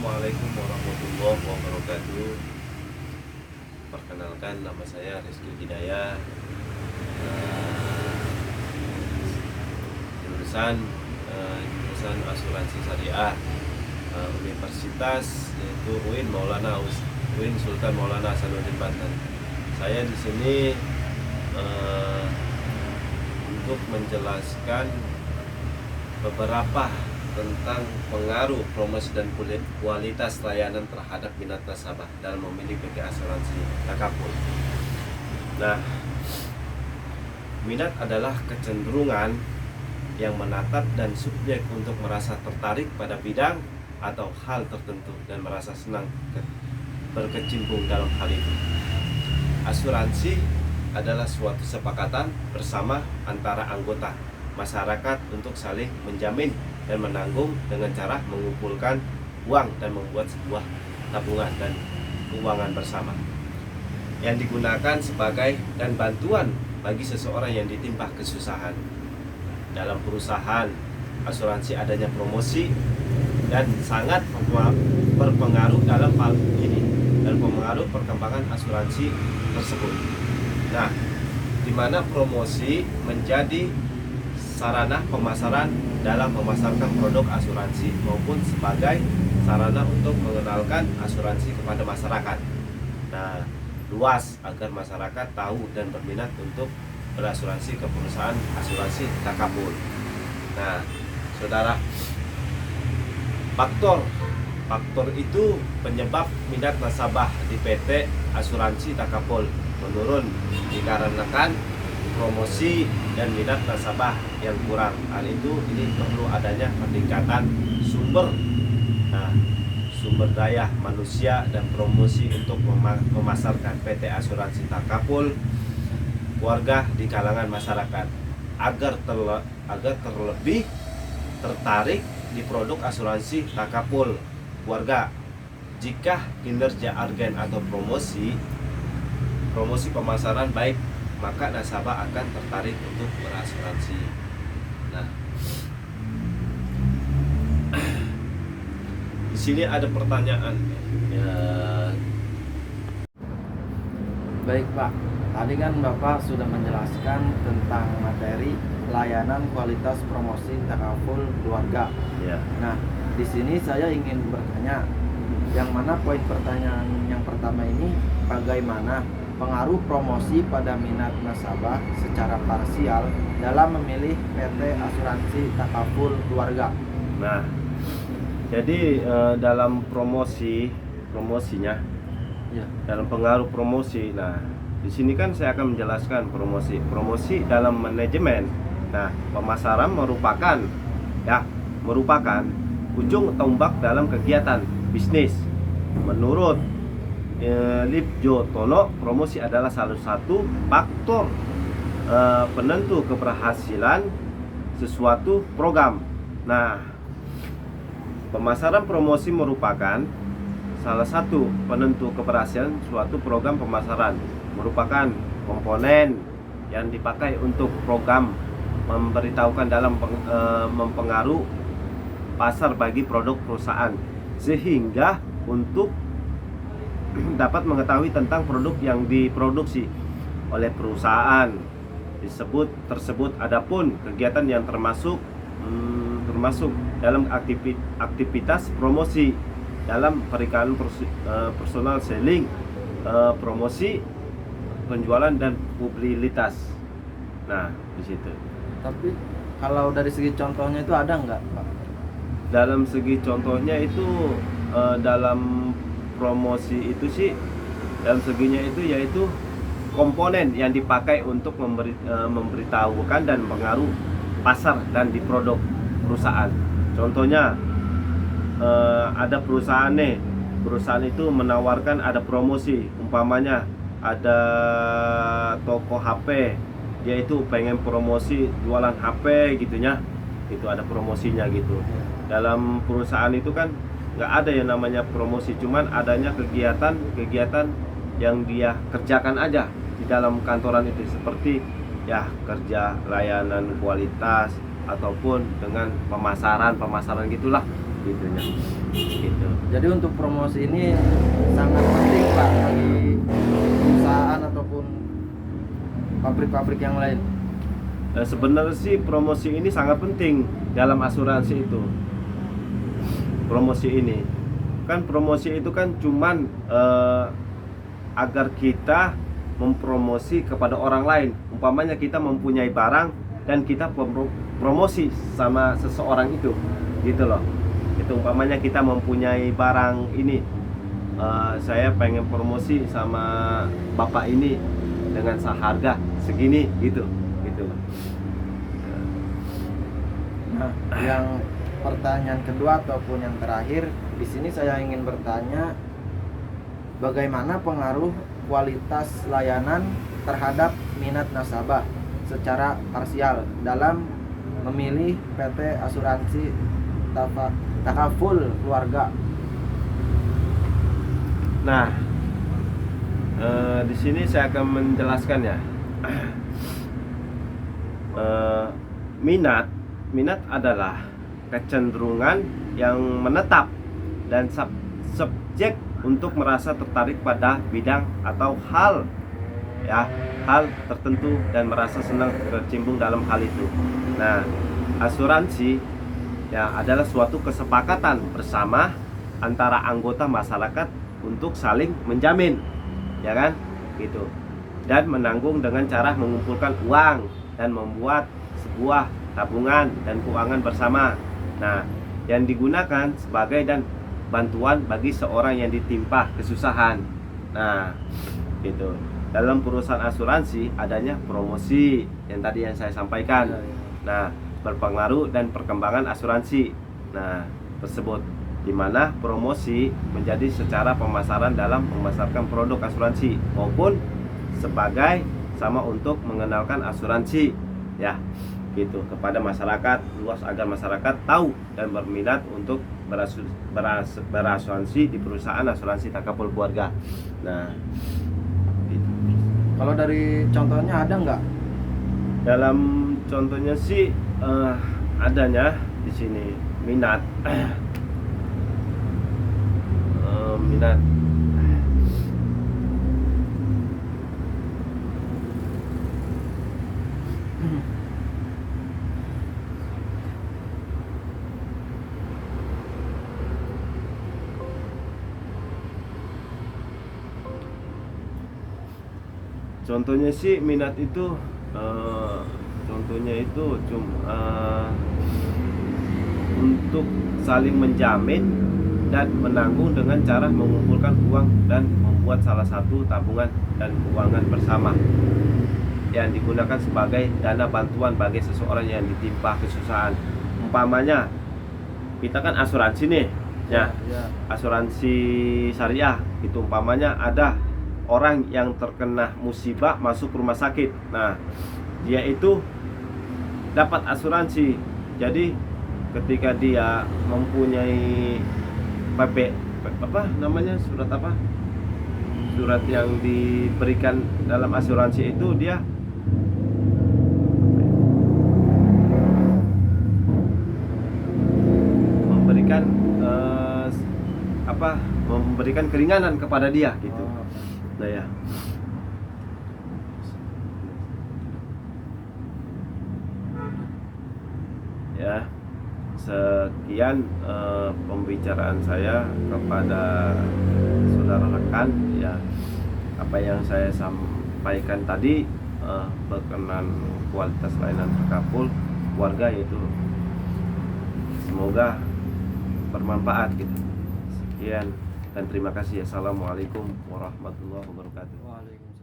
Assalamualaikum warahmatullahi wabarakatuh. Perkenalkan, nama saya Rizky Hidayah. Eh, jurusan jurusan asuransi syariah, Universitas yaitu UIN Sultan Maulana Hasanuddin Banten. Saya di sini untuk menjelaskan beberapa tentang pengaruh promosi dan kualitas layanan terhadap minat nasabah dalam memilih PT Asuransi Takaful. Nah, minat adalah kecenderungan yang menatap dan subjek untuk merasa tertarik pada bidang atau hal tertentu dan merasa senang berkecimpung dalam hal itu. Asuransi adalah suatu sepakatan bersama antara anggota masyarakat untuk saling menjamin dan menanggung dengan cara mengumpulkan uang dan membuat sebuah tabungan dan keuangan bersama yang digunakan sebagai dan bantuan bagi seseorang yang ditimpa kesusahan. Dalam perusahaan asuransi adanya promosi dan sangat berpengaruh dalam hal ini dan pengaruh perkembangan asuransi tersebut. Nah, di mana promosi menjadi sarana pemasaran dalam memasarkan produk asuransi maupun sebagai sarana untuk mengenalkan asuransi kepada masyarakat. Nah, luas agar masyarakat tahu dan berminat untuk berasuransi ke perusahaan asuransi Takaful. Nah, saudara, faktor itu penyebab minat nasabah di PT Asuransi Takaful menurun dikarenakan promosi dan minat nasabah yang kurang. Hal itu ini perlu adanya peningkatan sumber daya manusia dan promosi untuk memasarkan PT Asuransi Takaful warga di kalangan masyarakat agar terlebih tertarik di produk asuransi Takaful warga. Jika kinerja agen atau promosi pemasaran baik, maka nasabah akan tertarik untuk berasuransi. Nah, di sini ada pertanyaan. Baik Pak, tadi kan Bapak sudah menjelaskan tentang materi layanan kualitas promosi Takaful keluarga. Ya. Nah, di sini saya ingin bertanya, yang mana poin pertanyaan yang pertama ini, bagaimana pengaruh promosi pada minat nasabah secara parsial dalam memilih PT Asuransi Takaful keluarga? Nah, jadi dalam promosinya, Ya. dalam pengaruh promosi. Nah, di sini kan saya akan menjelaskan promosi dalam manajemen. Nah, pemasaran merupakan ujung tombak dalam kegiatan bisnis. Menurut Lipjo Tono, promosi adalah salah satu faktor penentu keberhasilan sesuatu program. Nah, pemasaran promosi merupakan salah satu penentu keberhasilan suatu program pemasaran, merupakan komponen yang dipakai untuk program memberitahukan dalam mempengaruhi pasar bagi produk perusahaan, sehingga untuk dapat mengetahui tentang produk yang diproduksi oleh perusahaan tersebut. Adapun kegiatan yang termasuk dalam aktivitas promosi dalam perikanan personal selling, promosi, penjualan dan publisitas. Nah, di situ. Tapi kalau dari segi contohnya itu ada nggak Pak? Dalam segi contohnya itu dalam promosi itu sih, dalam seginya itu yaitu komponen yang dipakai untuk memberitahukan dan pengaruh pasar dan di produk perusahaan. Contohnya ada perusahaan itu menawarkan ada promosi, umpamanya ada toko HP, dia itu pengen promosi jualan HP gitunya, itu ada promosinya gitu. Dalam perusahaan itu kan nggak ada yang namanya promosi, cuman adanya kegiatan yang dia kerjakan aja di dalam kantoran itu, seperti ya kerja layanan kualitas ataupun dengan pemasaran gitulah. gitunya gitu. Jadi untuk promosi ini sangat penting Pak bagi perusahaan ataupun pabrik-pabrik yang lain. Sebenarnya sih promosi ini sangat penting dalam asuransi itu. Promosi ini kan, promosi itu kan cuman agar kita mempromosi kepada orang lain. Umpamanya kita mempunyai barang dan kita promosi sama seseorang itu, gitu loh. Itu umpamanya kita mempunyai barang ini, saya pengen promosi sama bapak ini dengan seharga segini, gitu loh. Nah, yang pertanyaan kedua ataupun yang terakhir di sini saya ingin bertanya, bagaimana pengaruh kualitas layanan terhadap minat nasabah secara parsial dalam memilih PT Asuransi Takaful Keluarga? Nah, di sini saya akan menjelaskan ya. Minat adalah kecenderungan yang menetap dan subjek untuk merasa tertarik pada bidang atau hal tertentu dan merasa senang berkecimpung dalam hal itu. Nah, asuransi ya adalah suatu kesepakatan bersama antara anggota masyarakat untuk saling menjamin, ya kan? Gitu. Dan menanggung dengan cara mengumpulkan uang dan membuat sebuah tabungan dan keuangan bersama. Nah, yang digunakan sebagai dan bantuan bagi seorang yang ditimpa kesusahan. Nah, gitu. Dalam perusahaan asuransi adanya promosi yang tadi yang saya sampaikan. Nah, berpengaruh dan perkembangan asuransi. Nah, tersebut di mana promosi menjadi secara pemasaran dalam memasarkan produk asuransi maupun sebagai sama untuk mengenalkan asuransi ya, gitu, kepada masyarakat luas agar masyarakat tahu dan berminat untuk berasuransi di perusahaan asuransi Takaful Keluarga. Nah, gitu. Kalau dari contohnya ada nggak? Dalam contohnya sih adanya di sini minat. Minat. Contohnya sih minat itu contohnya itu cuma untuk saling menjamin dan menanggung dengan cara mengumpulkan uang dan membuat salah satu tabungan dan keuangan bersama yang digunakan sebagai dana bantuan bagi seseorang yang ditimpa kesusahan. Umpamanya kita kan asuransi nih ya, asuransi syariah itu. Umpamanya ada orang yang terkena musibah masuk rumah sakit. Nah, dia itu dapat asuransi. Jadi ketika dia mempunyai surat yang diberikan dalam asuransi itu, dia memberikan keringanan kepada dia gitu. Nah ya. Ya, sekian pembicaraan saya kepada saudara rekan ya. Apa yang saya sampaikan tadi berkenan kualitas layanan Takaful Keluarga, yaitu semoga bermanfaat gitu. Sekian dan terima kasih. Assalamualaikum warahmatullahi wabarakatuh. Waalaikumsalam.